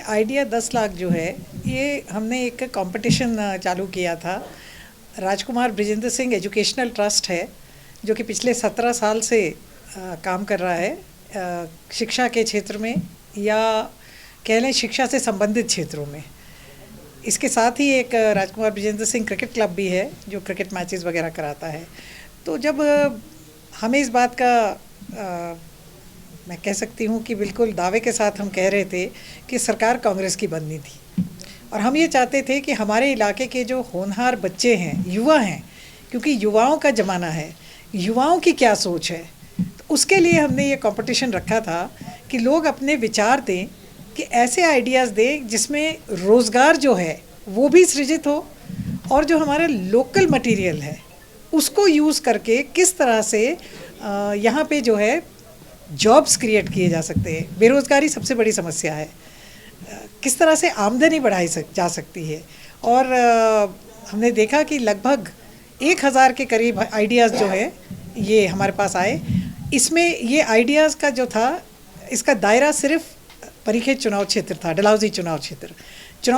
Idea 10 lakh जो है, ये हमने एक कंपटीशन चालू किया था। राजकुमार बृजेंद्र सिंह एजुकेशनल ट्रस्ट है जो कि पिछले 17 साल से काम कर रहा है शिक्षा के क्षेत्र में, या कह लें शिक्षा से संबंधित क्षेत्रों में। इसके साथ ही एक राजकुमार बृजेंद्र सिंह क्रिकेट क्लब भी है जो क्रिकेट मैचेस वगैरह कराता है। तो जब हमें इस बात का मैं कह सकती हूँ कि बिल्कुल दावे के साथ हम कह रहे थे कि सरकार कांग्रेस की बननी थी, और हम ये चाहते थे कि हमारे इलाके के जो होनहार बच्चे हैं, युवा हैं, क्योंकि युवाओं का ज़माना है, युवाओं की क्या सोच है, तो उसके लिए हमने ये कंपटीशन रखा था कि लोग अपने विचार दें, कि ऐसे आइडियाज़ दें जिसमें रोज़गार जो है वो भी सृजित हो, और जो हमारा लोकल मटेरियल है उसको यूज़ करके किस तरह से यहाँ पे जो है जॉब्स क्रिएट किए जा सकते हैं। बेरोज़गारी सबसे बड़ी समस्या है, किस तरह से आमदनी बढ़ाई जा सकती है। और हमने देखा कि लगभग 1000 के करीब आइडियाज़ जो है ये हमारे पास आए। इसमें ये आइडियाज़ का जो था, इसका दायरा सिर्फ परीक्षित चुनाव क्षेत्र था, डलहौजी चुनाव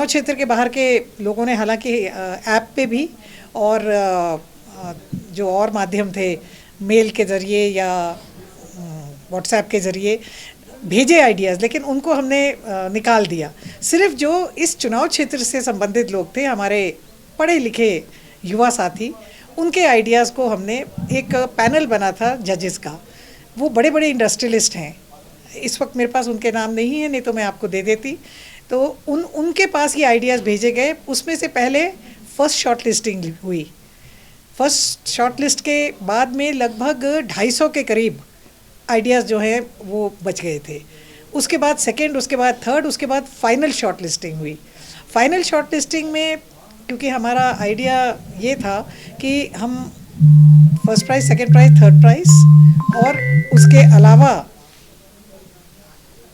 क्षेत्र के बाहर के लोगों ने हालांकि ऐप पे भी और जो और माध्यम थे, मेल के ज़रिए या व्हाट्सएप के ज़रिए भेजे आइडियाज़, लेकिन उनको हमने निकाल दिया। सिर्फ जो इस चुनाव क्षेत्र से संबंधित लोग थे, हमारे पढ़े लिखे युवा साथी, उनके आइडियाज़ को हमने, एक पैनल बना था जजेस का, वो बड़े बड़े इंडस्ट्रियलिस्ट हैं। इस वक्त मेरे पास उनके नाम नहीं है, नहीं तो मैं आपको दे देती। तो उनके पास ये आइडियाज़ भेजे गए। उसमें से पहले फ़र्स्ट शॉर्ट लिस्टिंग हुई। फर्स्ट शॉर्ट लिस्ट के बाद में लगभग 250 के करीब आइडियाज़ जो हैं वो बच गए थे। उसके बाद सेकंड, उसके बाद थर्ड, उसके बाद फाइनल शॉर्ट लिस्टिंग हुई। फाइनल शॉर्ट लिस्टिंग में क्योंकि हमारा आइडिया ये था कि हम first prize, second prize, third prize और उसके अलावा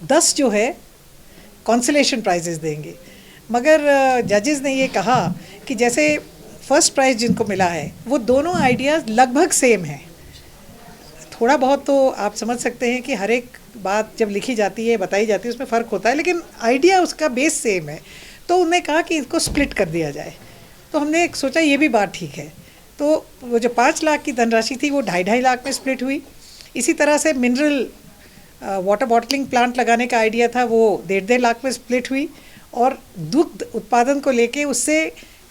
10 जो है कंसोलेशन प्राइजेस देंगे। मगर जजेस ने ये कहा कि जैसे फर्स्ट प्राइज़ जिनको मिला है वो दोनों आइडियाज़ लगभग सेम हैं। थोड़ा बहुत तो आप समझ सकते हैं कि हर एक बात जब लिखी जाती है, बताई जाती है, उसमें फ़र्क होता है, लेकिन आइडिया उसका बेस सेम है। तो उन्होंने कहा कि इसको स्प्लिट कर दिया जाए। तो हमने सोचा ये भी बात ठीक है। तो वो जो 5 लाख की धनराशि थी वो 2.5 लाख में स्प्लिट हुई। इसी तरह से मिनरल वाटर बॉटलिंग प्लांट लगाने का आइडिया था, वो 1.5 लाख में स्प्लिट हुई। और दुग्ध उत्पादन को लेके उससे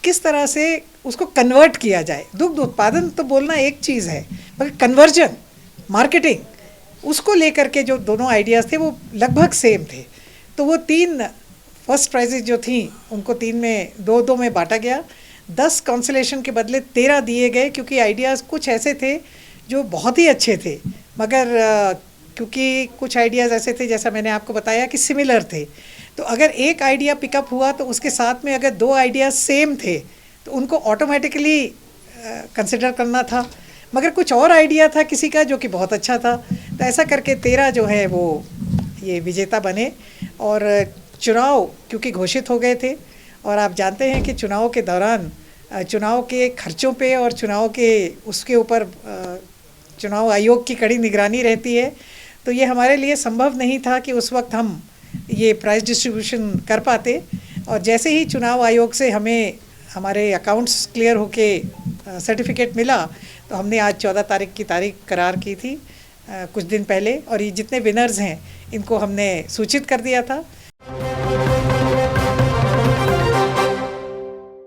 किस तरह से उसको कन्वर्ट किया जाए। दुग्ध उत्पादन तो बोलना एक चीज़ है, मगर कन्वर्जन, मार्केटिंग, उसको लेकर के जो दोनों आइडियाज़ थे वो लगभग सेम थे। तो वो 3 फर्स्ट प्राइजेज जो थी उनको 3 में 2-2 में बांटा गया। 10 कंसोलेशन के बदले 13 दिए गए, क्योंकि आइडियाज़ कुछ ऐसे थे जो बहुत ही अच्छे थे, मगर क्योंकि कुछ आइडियाज़ ऐसे थे, जैसा मैंने आपको बताया, कि सिमिलर थे। तो अगर एक आइडिया पिकअप हुआ तो उसके साथ में अगर 2 आइडियाज़ सेम थे तो उनको ऑटोमेटिकली कंसिडर करना था। मगर कुछ और आइडिया था किसी का जो कि बहुत अच्छा था, तो ऐसा करके 13 जो है वो ये विजेता बने। और चुनाव क्योंकि घोषित हो गए थे, और आप जानते हैं कि चुनाव के दौरान चुनाव के खर्चों पे और चुनाव के उसके ऊपर चुनाव आयोग की कड़ी निगरानी रहती है। तो ये हमारे लिए संभव नहीं था कि उस वक्त हम ये प्राइज़ डिस्ट्रीब्यूशन कर पाते। और जैसे ही चुनाव आयोग से हमें हमारे अकाउंट्स क्लियर होके सर्टिफिकेट मिला, तो हमने आज 14 तारीख की तारीख करार की थी कुछ दिन पहले, और ये जितने विनर्स हैं इनको हमने सूचित कर दिया था।